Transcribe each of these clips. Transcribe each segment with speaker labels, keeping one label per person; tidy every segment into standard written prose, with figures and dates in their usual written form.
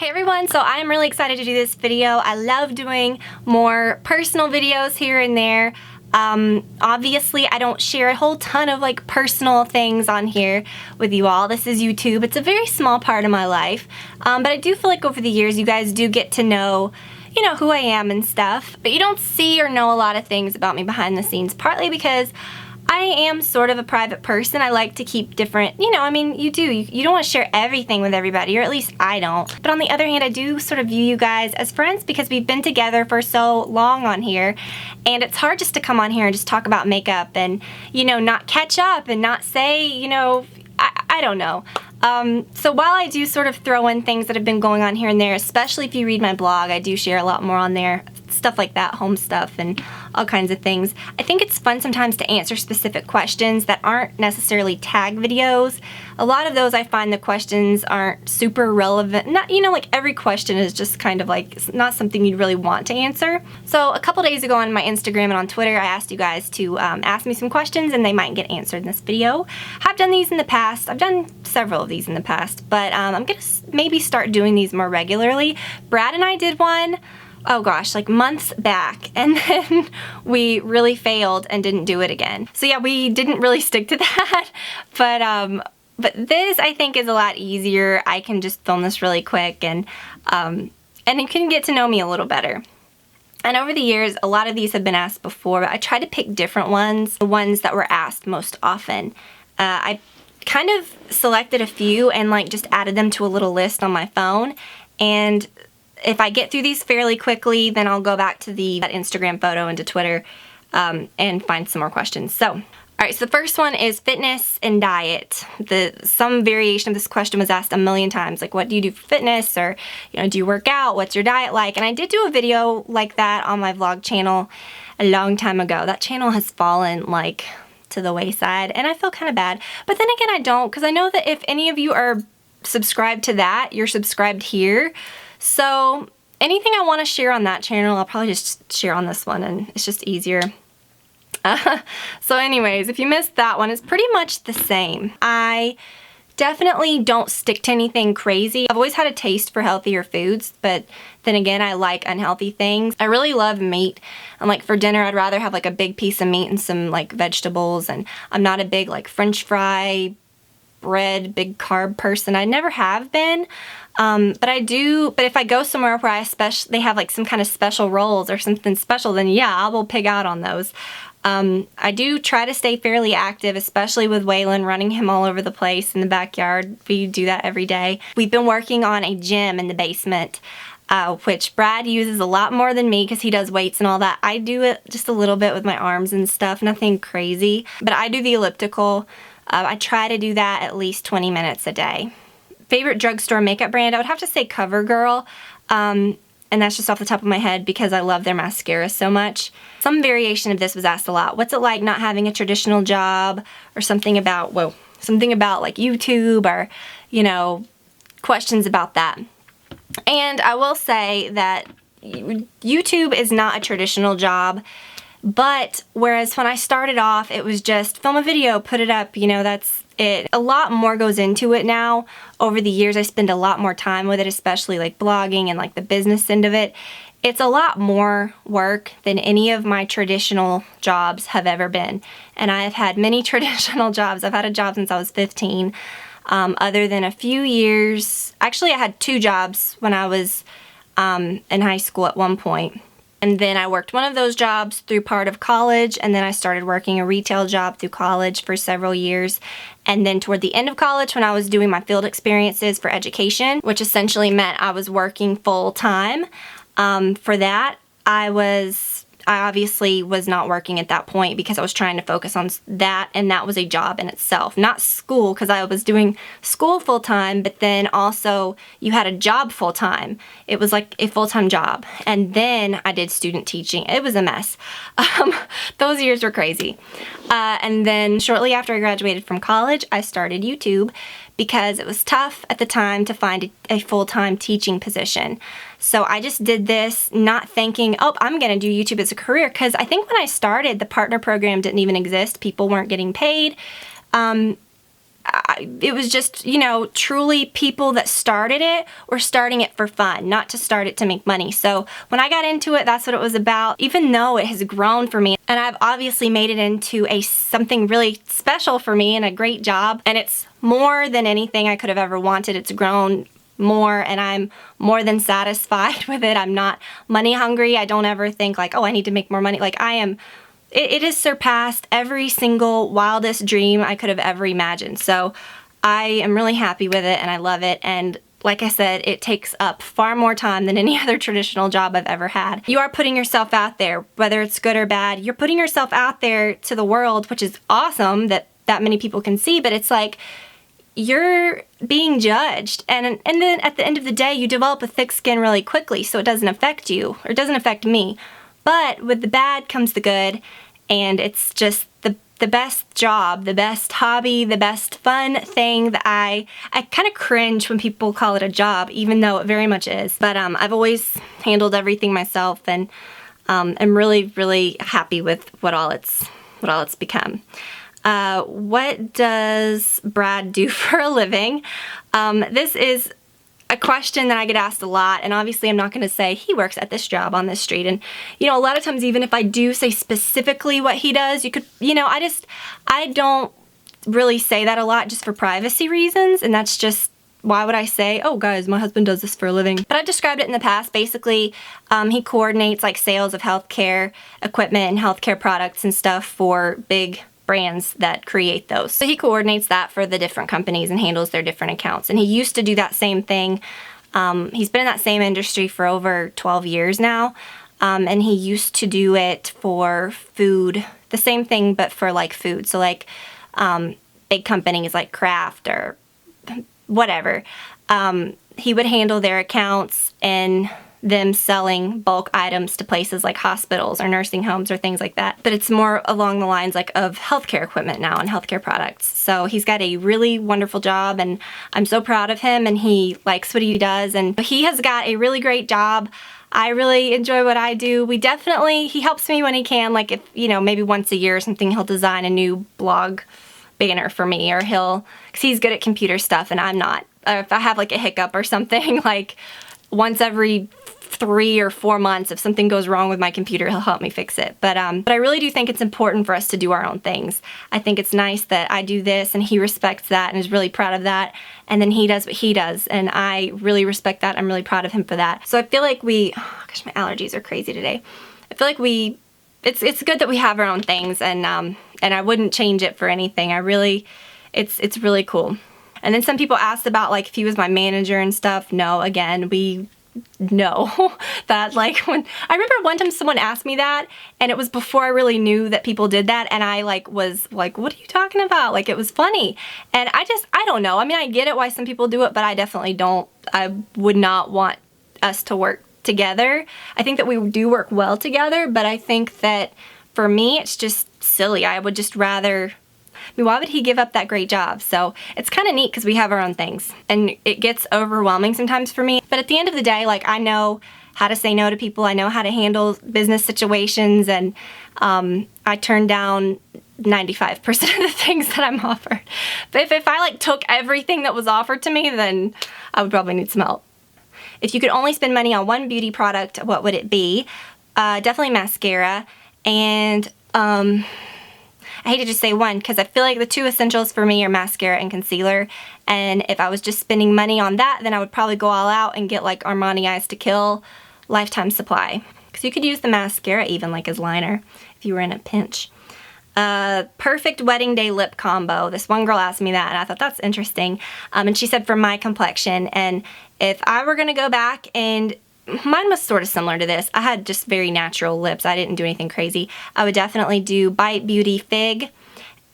Speaker 1: Hey everyone, so I'm really excited to do this video. I love doing more personal videos here and there. Obviously I don't share a whole ton of like personal things on here with you all. This is YouTube. It's a very small part of my life. But I do feel like over the years you guys do get to know, you know, who I am and stuff. But you don't see or know a lot of things about me behind the scenes, partly because I am sort of a private person. I like to keep different, you know, I mean, you don't want to share everything with everybody, or at least I don't. But on the other hand, I do sort of view you guys as friends because we've been together for so long on here, and it's hard just to come on here and just talk about makeup and, you know, not catch up and not say, you know, I don't know. So while I do sort of throw in things that have been going on here and there, especially if you read my blog, I do share a lot more on there, stuff like that, home stuff and all kinds of things. I think it's fun sometimes to answer specific questions that aren't necessarily tag videos. A lot of those I find the questions aren't super relevant. Not, you know, like every question is just kind of like it's not something you'd really want to answer. So a couple days ago on my Instagram and on Twitter, I asked you guys to ask me some questions and they might get answered in this video. I've done these in the past. I've done several of these in the past, but I'm gonna maybe start doing these more regularly. Brad and I did one, oh gosh, like months back, and then we really failed and didn't do it again. So yeah, we didn't really stick to that, but this I think is a lot easier. I can just film this really quick and you can get to know me a little better. And over the years, a lot of these have been asked before, but I tried to pick different ones, the ones that were asked most often. I kind of selected a few and like just added them to a little list on my phone, and if I get through these fairly quickly, then I'll go back to that Instagram photo and to Twitter and find some more questions. So, alright, so the first one is fitness and diet. Some variation of this question was asked a million times, like what do you do for fitness, or you know, do you work out, what's your diet like? And I did do a video like that on my vlog channel a long time ago. That channel has fallen like to the wayside and I feel kind of bad. But then again, I don't, because I know that if any of you are subscribed to that, you're subscribed here. So anything I want to share on that channel, I'll probably just share on this one, and it's just easier. So anyways, if you missed that one, it's pretty much the same. I definitely don't stick to anything crazy. I've always had a taste for healthier foods, but then again, I like unhealthy things. I really love meat, and like for dinner, I'd rather have like a big piece of meat and some like vegetables, and I'm not a big like French fry, bread, big carb person. I never have been. But if I go somewhere where they have like some kind of special rolls or something special, then yeah, I will pig out on those. I do try to stay fairly active, especially with Waylon, running him all over the place in the backyard. We do that every day. We've been working on a gym in the basement, which Brad uses a lot more than me because he does weights and all that. I do it just a little bit with my arms and stuff, nothing crazy, but I do the elliptical. I try to do that at least 20 minutes a day. Favorite drugstore makeup brand, I would have to say CoverGirl, and that's just off the top of my head because I love their mascara so much. Some variation of this was asked a lot. What's it like not having a traditional job, or something about like YouTube, or, you know, questions about that. And I will say that YouTube is not a traditional job. But whereas when I started off, it was just film a video, put it up, you know, that's it. A lot more goes into it now. Over the years, I spend a lot more time with it, especially like blogging and like the business end of it. It's a lot more work than any of my traditional jobs have ever been. And I have had many traditional jobs. I've had a job since I was 15. Other than a few years, actually I had 2 jobs when I was in high school at one point. And then I worked one of those jobs through part of college, and then I started working a retail job through college for several years. And then toward the end of college, when I was doing my field experiences for education, which essentially meant I was working full-time, for that, I obviously was not working at that point because I was trying to focus on that, and that was a job in itself. Not school, because I was doing school full-time, but then also you had a job full-time. It was like a full-time job. And then I did student teaching. It was a mess. Those years were crazy. And then shortly after I graduated from college, I started YouTube because it was tough at the time to find a full-time teaching position. So I just did this not thinking, oh, I'm gonna do YouTube as a career, because I think when I started, the partner program didn't even exist. People weren't getting paid. it was just, you know, truly people that started it were starting it for fun, not to start it to make money. So when I got into it, that's what it was about, even though it has grown for me. And I've obviously made it into something really special for me and a great job. And it's more than anything I could have ever wanted. It's grown more and I'm more than satisfied with it. I'm not money hungry. I don't ever think like, oh, I need to make more money. Like I am. It has surpassed every single wildest dream I could have ever imagined. So I am really happy with it and I love it. And like I said, it takes up far more time than any other traditional job I've ever had. You are putting yourself out there, whether it's good or bad. You're putting yourself out there to the world, which is awesome that many people can see, but it's like you're being judged. And then at the end of the day, you develop a thick skin really quickly, so it doesn't affect you, or it doesn't affect me. But with the bad comes the good, and it's just the best job, the best hobby, the best fun thing that I kind of cringe when people call it a job, even though it very much is. But I've always handled everything myself, and I'm really, really happy with what all it's become. What does Brad do for a living? This is a question that I get asked a lot, and obviously I'm not going to say he works at this job on this street. And you know, a lot of times even if I do say specifically what he does, you could, you know, I don't really say that a lot just for privacy reasons, and that's just, why would I say, oh guys, my husband does this for a living? But I've described it in the past. Basically, he coordinates like sales of healthcare equipment and healthcare products and stuff for big brands that create those. So he coordinates that for the different companies and handles their different accounts. And he used to do that same thing. He's been in that same industry for over 12 years now. And he used to do it for food, the same thing, but for like food. So like big companies like Kraft or whatever. He would handle their accounts and them selling bulk items to places like hospitals or nursing homes or things like that. But it's more along the lines like of healthcare equipment now and healthcare products. So he's got a really wonderful job, and I'm so proud of him, and he likes what he does, and he has got a really great job. I really enjoy what I do. He helps me when he can, like if, you know, maybe once a year or something, he'll design a new blog banner for me, or because he's good at computer stuff and I'm not. If I have like a hiccup or something, like once every 3 or 4 months, if something goes wrong with my computer, he'll help me fix it. But I really do think it's important for us to do our own things. I think it's nice that I do this and he respects that and is really proud of that. And then he does what he does, and I really respect that. I'm really proud of him for that. So I feel like oh gosh, my allergies are crazy today. I feel like it's good that we have our own things, and I wouldn't change it for anything. It's really cool. And then some people asked about like if he was my manager and stuff. No, again, no. That like when I remember one time someone asked me that, and it was before I really knew that people did that, and I was like, what are you talking about? Like, it was funny. And I don't know. I mean, I get it why some people do it, but I definitely don't. I would not want us to work together. I think that we do work well together, but I think that for me it's just silly. I would just rather, I mean, why would he give up that great job? So it's kind of neat because we have our own things, and it gets overwhelming sometimes for me. But at the end of the day, like, I know how to say no to people. I know how to handle business situations, and I turn down 95% of the things that I'm offered. But if I like took everything that was offered to me, then I would probably need some help. If you could only spend money on one beauty product, what would it be? Definitely mascara, and I hate to just say one because I feel like the two essentials for me are mascara and concealer, and if I was just spending money on that, then I would probably go all out and get like Armani Eyes to Kill lifetime supply, because you could use the mascara even like as liner if you were in a pinch. Perfect wedding day lip combo. This one girl asked me that, and I thought that's interesting, and she said for my complexion, and if I were gonna go back, and mine was sort of similar to this. I had just very natural lips. I didn't do anything crazy. I would definitely do Bite Beauty Fig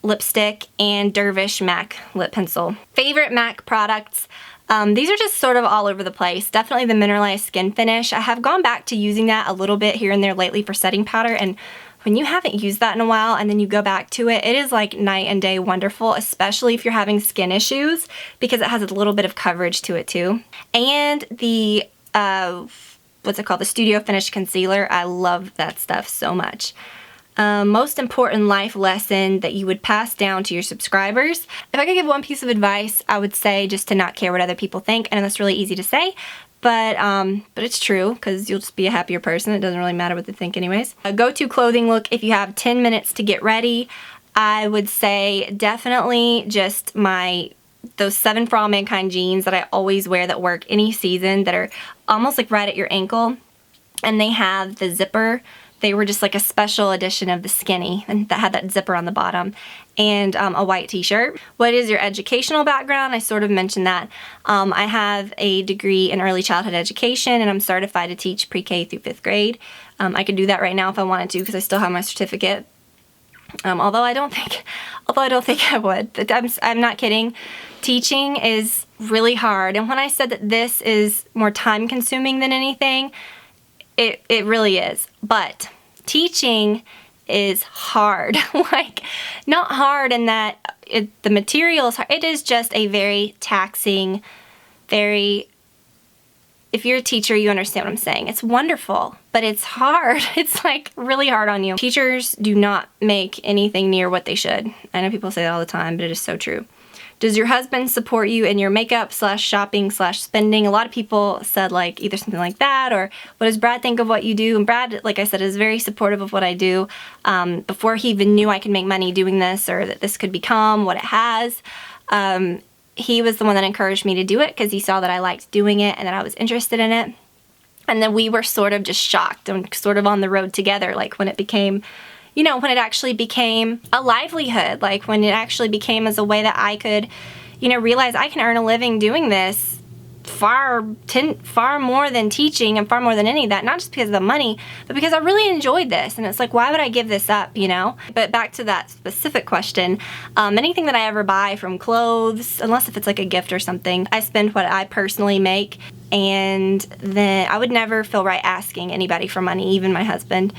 Speaker 1: lipstick and Dervish MAC lip pencil. Favorite MAC products. These are just sort of all over the place. Definitely the mineralized skin finish. I have gone back to using that a little bit here and there lately for setting powder, and when you haven't used that in a while and then you go back to it, it is like night and day wonderful, especially if you're having skin issues, because it has a little bit of coverage to it too. And the what's it called? The Studio Finish Concealer. I love that stuff so much. Most important life lesson that you would pass down to your subscribers. If I could give one piece of advice, I would say just to not care what other people think. I know that's really easy to say, but it's true, because you'll just be a happier person. It doesn't really matter what they think anyways. A go-to clothing look, if you have 10 minutes to get ready, I would say definitely just those 7 For All Mankind jeans that I always wear that work any season, that are almost like right at your ankle, and they have the zipper. They were just like a special edition of the skinny, and that had that zipper on the bottom, and a white t-shirt. What is your educational background? I sort of mentioned that. I have a degree in early childhood education, and I'm certified to teach pre-K through 5th grade. I could do that right now if I wanted to, because I still have my certificate. Although I don't think I would. But I'm not kidding. Teaching is really hard, and when I said that this is more time consuming than anything, it really is. But teaching is hard. Like, not hard in that the material is hard. It is just a very taxing, if you're a teacher, you understand what I'm saying. It's wonderful, but it's hard. It's like really hard on you. Teachers do not make anything near what they should. I know people say that all the time, but it is so true. Does your husband support you in your makeup / shopping / spending? A lot of people said like either something like that, or what does Brad think of what you do? And Brad, like I said, is very supportive of what I do. Before he even knew I could make money doing this, or that this could become what it has, he was the one that encouraged me to do it, because he saw that I liked doing it and that I was interested in it. And then we were sort of just shocked and sort of on the road together, like when it became, when it actually became a livelihood, like when it actually became as a way that I could, realize I can earn a living doing this far more than teaching and far more than any of that, not just because of the money, but because I really enjoyed this. And it's like, why would I give this up, But back to that specific question, anything that I ever buy, from clothes, unless if it's like a gift or something, I spend what I personally make. And then I would never feel right asking anybody for money, even my husband.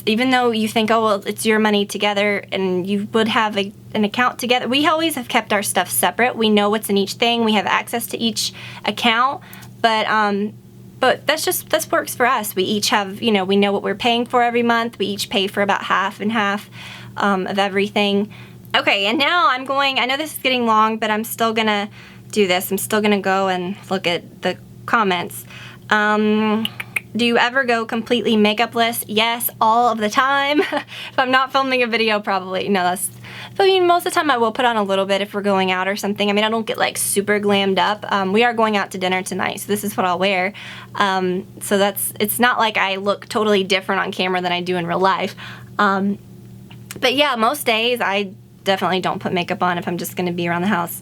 Speaker 1: Even though you think, oh, well, it's your money together, and you would have an account together, we always have kept our stuff separate. We know what's in each thing. We have access to each account, but that works for us. We each have, we know what we're paying for every month. We each pay for about half and half of everything. Okay, and now I know this is getting long, but I'm still gonna do this. I'm still gonna go and look at the comments. Do you ever go completely makeupless? Yes, all of the time. If I'm not filming a video, probably. No, most of the time I will put on a little bit if we're going out or something. I don't get like super glammed up. We are going out to dinner tonight, so this is what I'll wear. So it's not like I look totally different on camera than I do in real life. But yeah, most days I definitely don't put makeup on if I'm just gonna be around the house.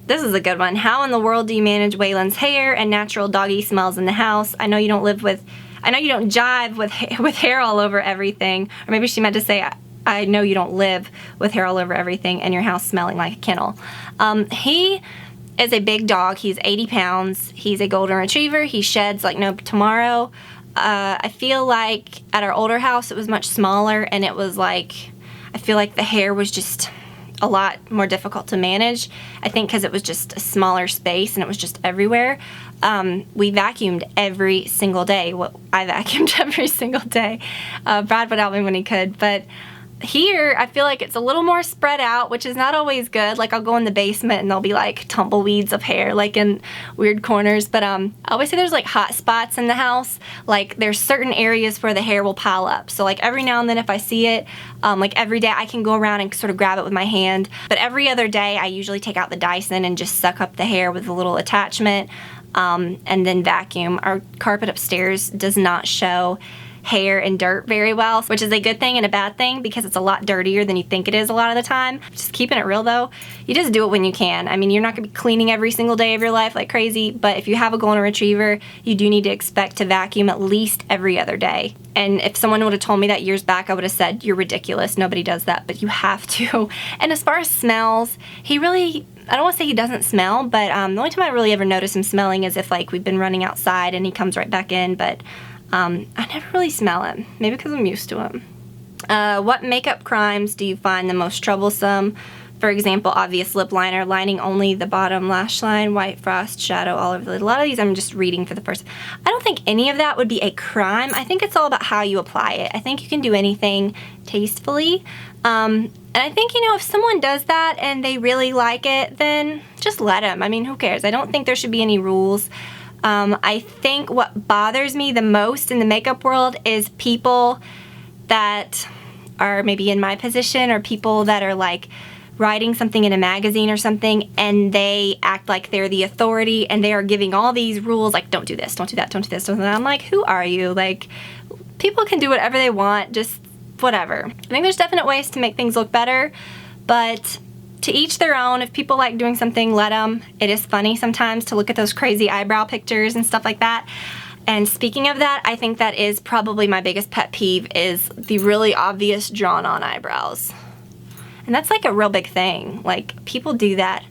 Speaker 1: This is a good one. How in the world do you manage Waylon's hair and natural doggy smells in the house? I know you don't jive with hair all over everything. Or maybe she meant to say, I know you don't live with hair all over everything and your house smelling like a kennel. He is a big dog. He's 80 pounds. He's a golden retriever. He sheds like no tomorrow. I feel like at our older house it was much smaller, and it was like, I feel like the hair was just a lot more difficult to manage. I think because it was just a smaller space and it was just everywhere. We vacuumed every single day. I vacuumed every single day. Brad would help me when he could, but here I feel like it's a little more spread out, which is not always good. Like I'll go in the basement and there'll be like tumbleweeds of hair like in weird corners, but I always say there's like hot spots in the house. Like there's certain areas where the hair will pile up. So like every now and then if I see it, like every day I can go around and sort of grab it with my hand, but every other day I usually take out the Dyson and just suck up the hair with a little attachment, and then vacuum. Our carpet upstairs does not show hair and dirt very well, which is a good thing and a bad thing because it's a lot dirtier than you think it is a lot of the time. Just keeping it real though, you just do it when you can. I mean, you're not gonna be cleaning every single day of your life like crazy, but if you have a golden retriever, you do need to expect to vacuum at least every other day. And if someone would have told me that years back, I would have said, you're ridiculous, nobody does that, but you have to. And as far as smells, he really, I don't want to say he doesn't smell, but the only time I really ever notice him smelling is if like we've been running outside and he comes right back in, but I never really smell him. Maybe because I'm used to him. What makeup crimes do you find the most troublesome? For example, obvious lip liner, lining only the bottom lash line, white frost, shadow all over the lid. A lot of these I'm just reading for the first. I don't think any of that would be a crime. I think it's all about how you apply it. I think you can do anything tastefully. And I think, you know, if someone does that and they really like it, then just let them. I mean, who cares? I don't think there should be any rules. I think what bothers me the most in the makeup world is people that are maybe in my position, or people that are like writing something in a magazine or something, and they act like they're the authority, and they are giving all these rules like, don't do this, don't do that, don't do this, don't do that. I'm like, who are you? Like, people can do whatever they want, just whatever. I think there's definite ways to make things look better, but to each their own. If people like doing something, let them. It is funny sometimes to look at those crazy eyebrow pictures and stuff like that. And speaking of that, I think that is probably my biggest pet peeve, is the really obvious drawn on eyebrows. And that's like a real big thing. Like, people do that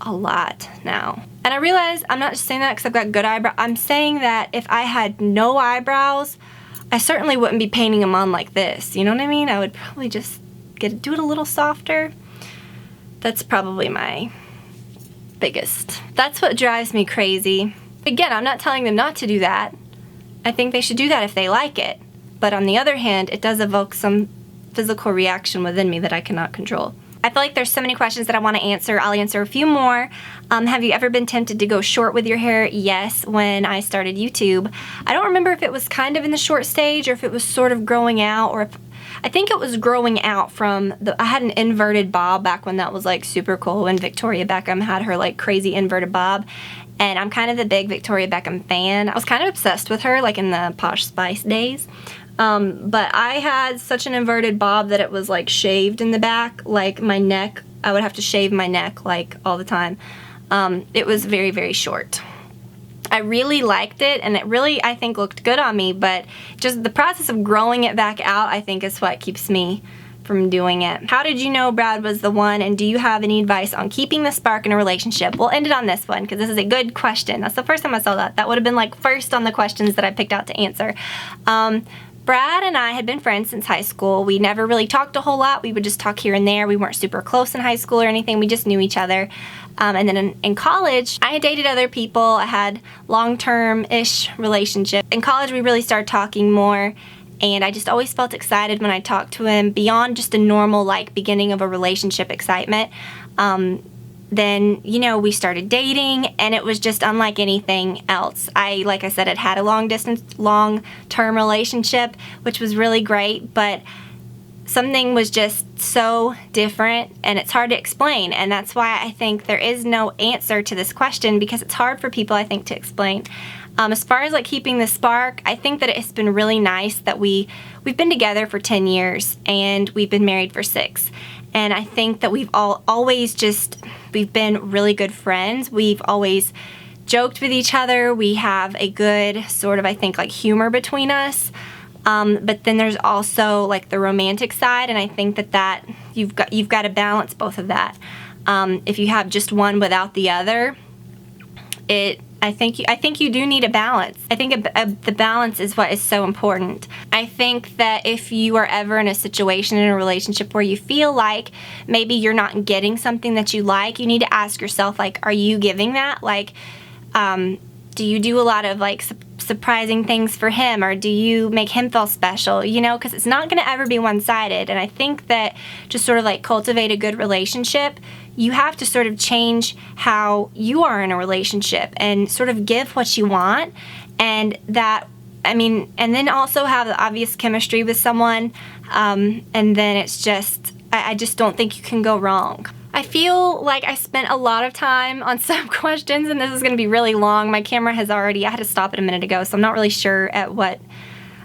Speaker 1: a lot now. And I realize I'm not just saying that because I've got good eyebrows. I'm saying that if I had no eyebrows, I certainly wouldn't be painting them on like this. You know what I mean? I would probably just do it a little softer. That's probably my biggest. That's what drives me crazy. Again, I'm not telling them not to do that. I think they should do that if they like it. But on the other hand, it does evoke some physical reaction within me that I cannot control. I feel like there's so many questions that I want to answer. I'll answer a few more. Have you ever been tempted to go short with your hair? Yes, when I started YouTube. I don't remember if it was kind of in the short stage or if it was sort of growing out, or if I think it was growing out from I had an inverted bob back when that was like super cool, when Victoria Beckham had her like crazy inverted bob. And I'm kind of the big Victoria Beckham fan. I was kind of obsessed with her like in the Posh Spice days. But I had such an inverted bob that it was like shaved in the back, like my neck. I would have to shave my neck like all the time. It was very, very short. I really liked it, and it really, I think, looked good on me, but just the process of growing it back out, I think, is what keeps me from doing it. How did you know Brad was the one, and do you have any advice on keeping the spark in a relationship? We'll end it on this one because this is a good question. That's the first time I saw that. That would have been like first on the questions that I picked out to answer. Brad and I had been friends since high school. We never really talked a whole lot. We would just talk here and there. We weren't super close in high school or anything. We just knew each other. And then in college, I had dated other people. I had long-term-ish relationship. In college, we really started talking more, and I just always felt excited when I talked to him, beyond just a normal, like, beginning of a relationship excitement. Then, you know, we started dating, and it was just unlike anything else. Like I said, had a long-term relationship, which was really great, but something was just so different, and it's hard to explain, and that's why I think there is no answer to this question, because it's hard for people, I think, to explain. As far as like keeping the spark, I think that it's been really nice that we've been together for 10 years, and we've been married for 6. And I think that we've been really good friends. We've always joked with each other. We have a good sort of, I think, like humor between us. But then there's also like the romantic side, and I think that you've got to balance both of that. If you have just one without the other, I think you do need a balance. I think the balance is what is so important. I think that if you are ever in a situation in a relationship where you feel like maybe you're not getting something that you like, you need to ask yourself, like, are you giving that? Like, do you do a lot of like surprising things for him, or do you make him feel special? You know, because it's not going to ever be one-sided. And I think that to sort of like cultivate a good relationship, you have to sort of change how you are in a relationship and sort of give what you want, and then also have the obvious chemistry with someone, and then it's just, I just don't think you can go wrong. I feel like I spent a lot of time on some questions, and this is going to be really long. My camera has I had to stop it a minute ago, so I'm not really sure at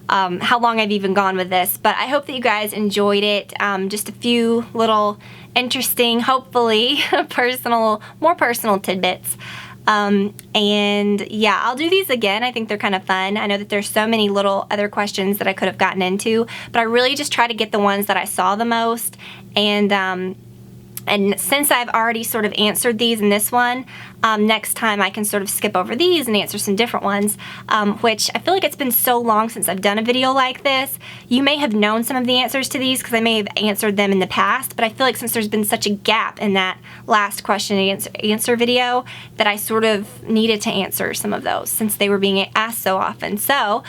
Speaker 1: how long I've even gone with this, but I hope that you guys enjoyed it. Just a few little interesting, hopefully more personal tidbits. And yeah, I'll do these again. I think they're kind of fun. I know that there's so many little other questions that I could have gotten into, but I really just try to get the ones that I saw the most. And since I've already sort of answered these in this one, next time I can sort of skip over these and answer some different ones, which I feel like it's been so long since I've done a video like this. You may have known some of the answers to these because I may have answered them in the past, but I feel like since there's been such a gap in that last question and answer video that I sort of needed to answer some of those since they were being asked so often. So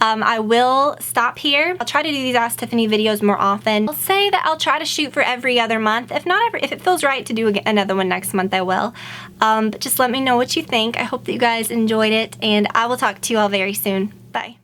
Speaker 1: I will stop here. I'll try to do these Ask Tiffany videos more often. I'll say that I'll try to shoot for every other month. If not if it feels right to do another one next month, I will. But just let me know what you think. I hope that you guys enjoyed it, and I will talk to you all very soon. Bye.